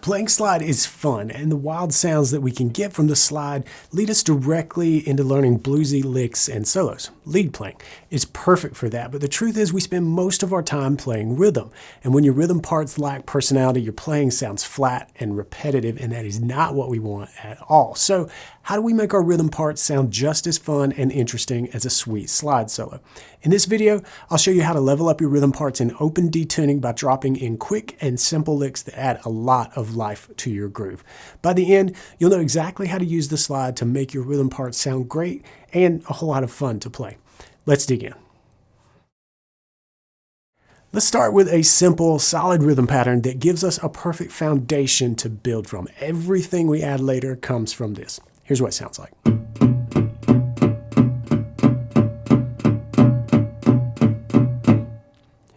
Playing slide is fun, and the wild sounds that we can get from the slide lead us directly into learning bluesy licks and solos. Lead playing is perfect for that, but the truth is we spend most of our time playing rhythm, and when your rhythm parts lack personality, your playing sounds flat and repetitive, and that is not what we want at all. So how do we make our rhythm parts sound just as fun and interesting as a sweet slide solo? In this video, I'll show you how to level up your rhythm parts in open detuning by dropping in quick and simple licks that add a lot of life to your groove. By the end, you'll know exactly how to use the slide to make your rhythm parts sound great and a whole lot of fun to play. Let's dig in. Let's start with a simple, solid rhythm pattern that gives us a perfect foundation to build from. Everything we add later comes from this. Here's what it sounds like.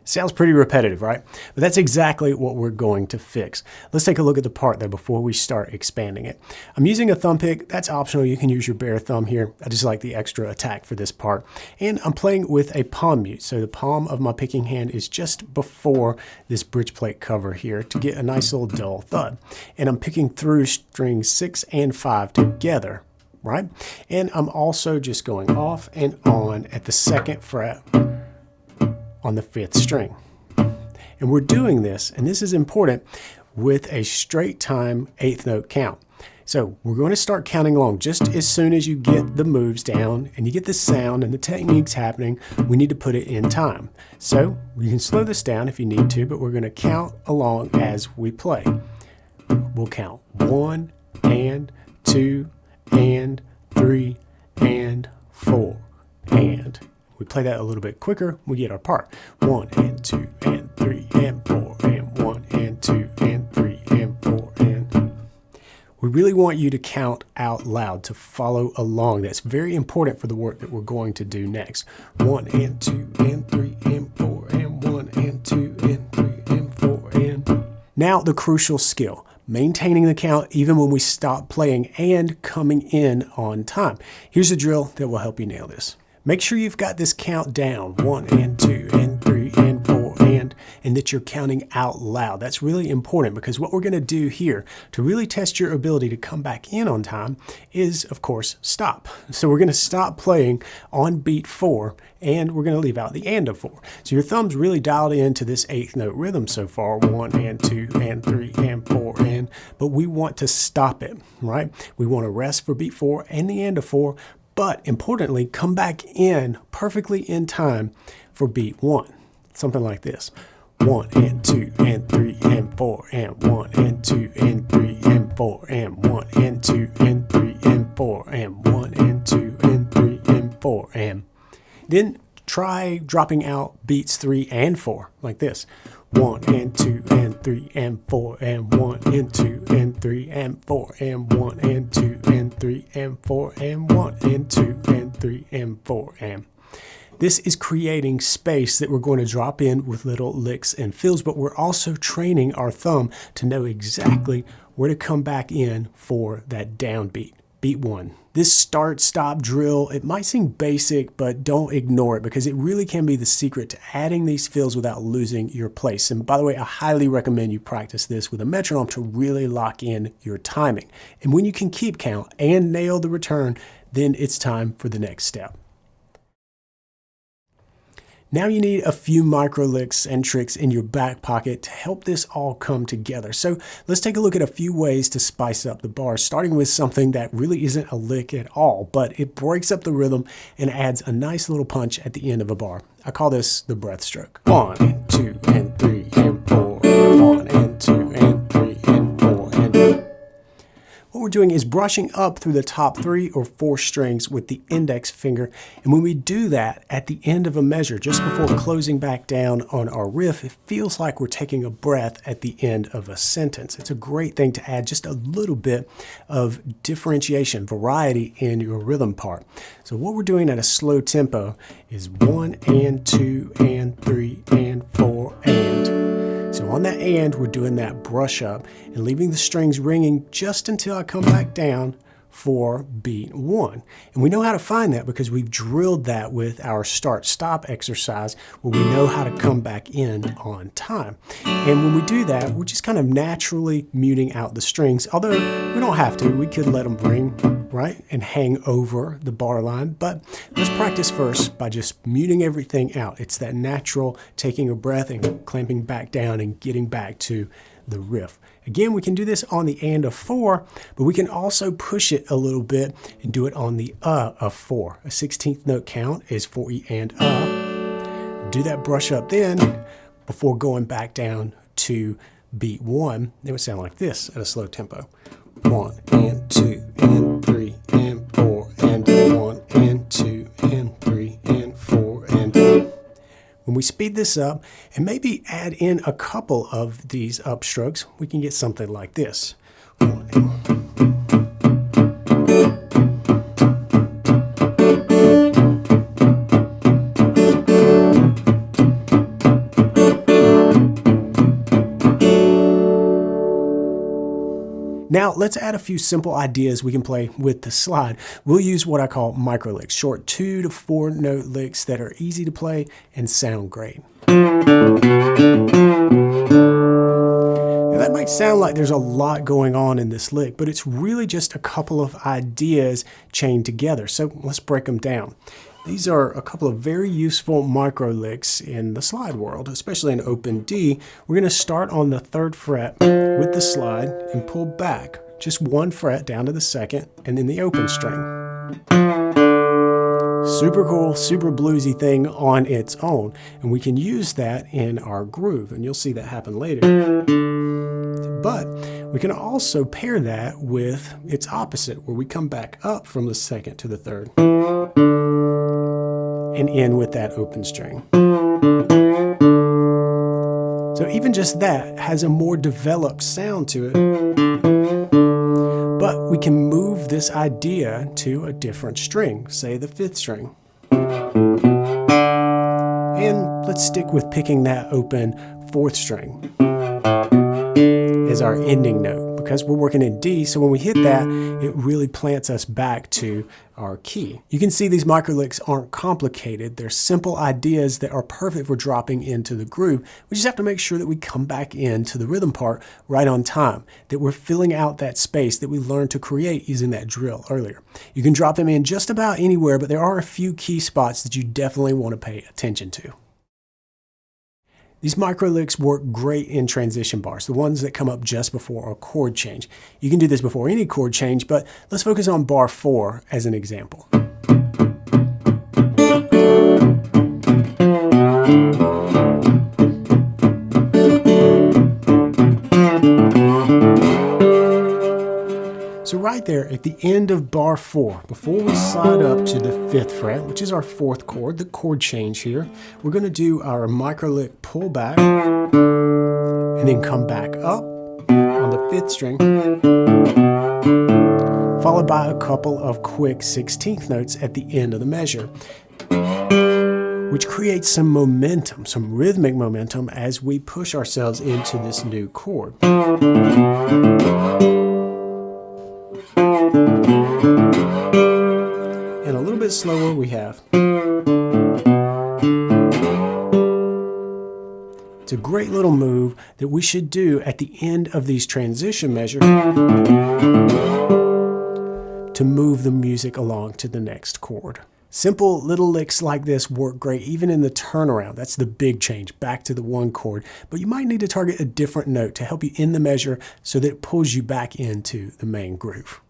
Sounds pretty repetitive, right? But that's exactly what we're going to fix. Let's take a look at the part though before we start expanding it. I'm using a thumb pick. That's optional. You can use your bare thumb here. I just like the extra attack for this part. And I'm playing with a palm mute. So the palm of my picking hand is just before this bridge plate cover here to get a nice little dull thud. And I'm picking through strings 6 and 5 together, right? And I'm also just going off and on at the 2nd fret on the 5th string. And we're doing this, and this is important, with a straight time 8th note count. So we're going to start counting along. Just as soon as you get the moves down and you get the sound and the techniques happening, we need to put it in time. So you can slow this down if you need to, but we're going to count along as we play. We'll count 1 and 2 and 3 and 4 and we play that a little bit quicker, we get our part. 1 and 2 and 3 and 4 and 1 and 2 and 3 and 4 and... We really want you to count out loud to follow along. That's very important for the work that we're going to do next. 1 and 2 and 3 and 4 and 1 and 2 and 3 and 4 and... Now the crucial skill. Maintaining the count even when we stop playing and coming in on time. Here's a drill that will help you nail this. Make sure you've got this count down, 1 and 2 and 3 and 4 and that you're counting out loud. That's really important because what we're going to do here to really test your ability to come back in on time is, of course, stop. So we're going to stop playing on beat 4 and we're going to leave out the and of 4. So your thumb's really dialed into this 8th note rhythm so far, 1 and 2 and 3 and 4 and, but we want to stop it, right? We want to rest for beat 4 and the end of 4. But importantly, come back in perfectly in time for beat 1. Something like this. 1 and 2 and 3 and 4 and 1 and 2 and 3 and 4 and 1 and 2 and 3 and 4 and 1 and 2 and 3 and 4 and... Then try dropping out beats 3 and 4 like this. 1 and 2 and 3 and 4 and 1 and 2 and 3 and 4 and 1 and 2 and 3 and 4 and 1 and 2 and 3 and 4 and... This is creating space that we're going to drop in with little licks and fills, but we're also training our thumb to know exactly where to come back in for that downbeat. Beat 1. This start-stop drill, it might seem basic, but don't ignore it because it really can be the secret to adding these fills without losing your place. And by the way, I highly recommend you practice this with a metronome to really lock in your timing. And when you can keep count and nail the return, then it's time for the next step. Now you need a few micro licks and tricks in your back pocket to help this all come together. So let's take a look at a few ways to spice up the bars, starting with something that really isn't a lick at all, but it breaks up the rhythm and adds a nice little punch at the end of a bar. I call this the breath stroke. 1 and 2 and 3 and 4 and 1 and 2 and 3 and 4 and... What we're doing is brushing up through the top 3 or 4 strings with the index finger. And when we do that at the end of a measure, just before closing back down on our riff, it feels like we're taking a breath at the end of a sentence. It's a great thing to add just a little bit of differentiation, variety in your rhythm part. So what we're doing at a slow tempo is 1 and 2 and 3 and 4 and... So on that and, we're doing that brush up and leaving the strings ringing just until I come back down for beat 1. And we know how to find that because we've drilled that with our start-stop exercise where we know how to come back in on time. And when we do that, we're just kind of naturally muting out the strings, although we don't have to. We could let them ring, right, and hang over the bar line. But let's practice first by just muting everything out. It's that natural taking a breath and clamping back down and getting back to the riff. Again, we can do this on the and of 4, but we can also push it a little bit and do it on the of 4. A 16th note count is for E and Do that brush up then before going back down to beat 1. It would sound like this at a slow tempo. 1 and 2 and 3 and 4 and 1 and 2 and 3 and 4 and When we speed this up and maybe add in a couple of these upstrokes, we can get something like this. Now let's add a few simple ideas we can play with the slide. We'll use what I call micro licks, short 2 to 4 note licks that are easy to play and sound great. Now that might sound like there's a lot going on in this lick, but it's really just a couple of ideas chained together. So let's break them down. These are a couple of very useful micro licks in the slide world, especially in open D. We're going to start on the 3rd fret with the slide and pull back just 1 fret down to the 2nd and then the open string. Super cool, super bluesy thing on its own, and we can use that in our groove, and you'll see that happen later. But we can also pair that with its opposite, where we come back up from the 2nd to the 3rd. And in with that open string. So even just that has a more developed sound to it, but we can move this idea to a different string, say the 5th string. And let's stick with picking that open 4th string as our ending note, because we're working in D, so when we hit that, it really plants us back to our key. You can see these micro licks aren't complicated. They're simple ideas that are perfect for dropping into the groove. We just have to make sure that we come back into the rhythm part right on time, that we're filling out that space that we learned to create using that drill earlier. You can drop them in just about anywhere, but there are a few key spots that you definitely want to pay attention to. These micro licks work great in transition bars, the ones that come up just before a chord change. You can do this before any chord change, but let's focus on bar 4 as an example. So right there at the end of bar 4, before we slide up to the 5th fret, which is our 4th chord, the chord change here, we're going to do our micro lick pull back and then come back up on the 5th string, followed by a couple of quick 16th notes at the end of the measure, which creates some momentum, some rhythmic momentum as we push ourselves into this new chord. And a little bit slower we have. It's a great little move that we should do at the end of these transition measures to move the music along to the next chord. Simple little licks like this work great even in the turnaround. That's the big change, back to the 1 chord. But you might need to target a different note to help you end the measure so that it pulls you back into the main groove.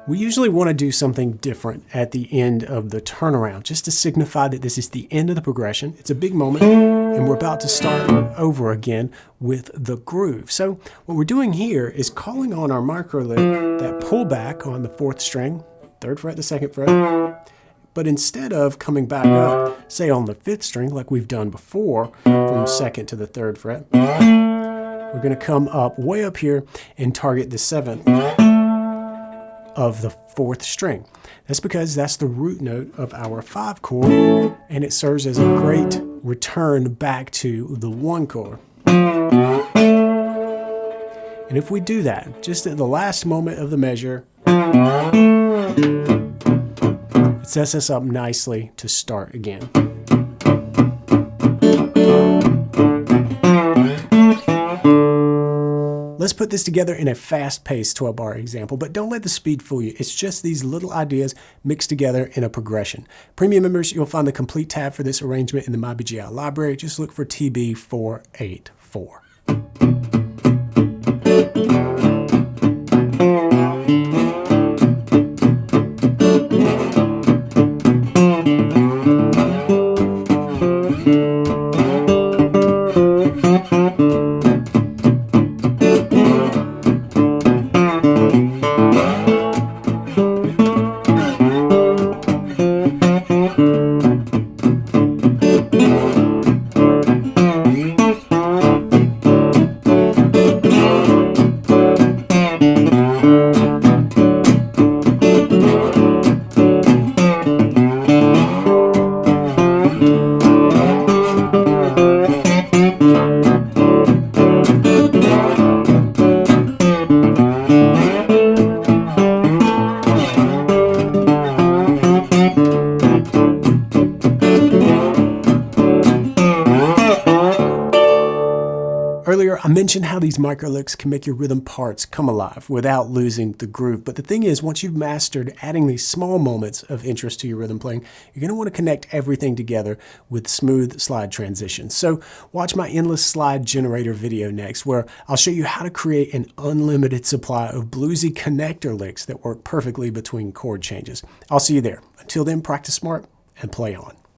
We usually want to do something different at the end of the turnaround, just to signify that this is the end of the progression. It's a big moment, and we're about to start over again with the groove. So what we're doing here is calling on our micro lick, that pullback on the 4th string, 3rd fret to 2nd fret, but instead of coming back up, say on the 5th string like we've done before, from 2nd to the 3rd fret, we're going to come up way up here and target the 7th of the 4th string. That's because that's the root note of our 5 chord, and it serves as a great return back to the 1 chord. And if we do that, just at the last moment of the measure, it sets us up nicely to start again. Let's put this together in a fast-paced 12-bar example, but don't let the speed fool you. It's just these little ideas mixed together in a progression. Premium members, you'll find the complete tab for this arrangement in the MyBGI library. Just look for TB484. Earlier, I mentioned how these micro licks can make your rhythm parts come alive without losing the groove. But the thing is, once you've mastered adding these small moments of interest to your rhythm playing, you're going to want to connect everything together with smooth slide transitions. So watch my endless slide generator video next, where I'll show you how to create an unlimited supply of bluesy connector licks that work perfectly between chord changes. I'll see you there. Until then, practice smart and play on.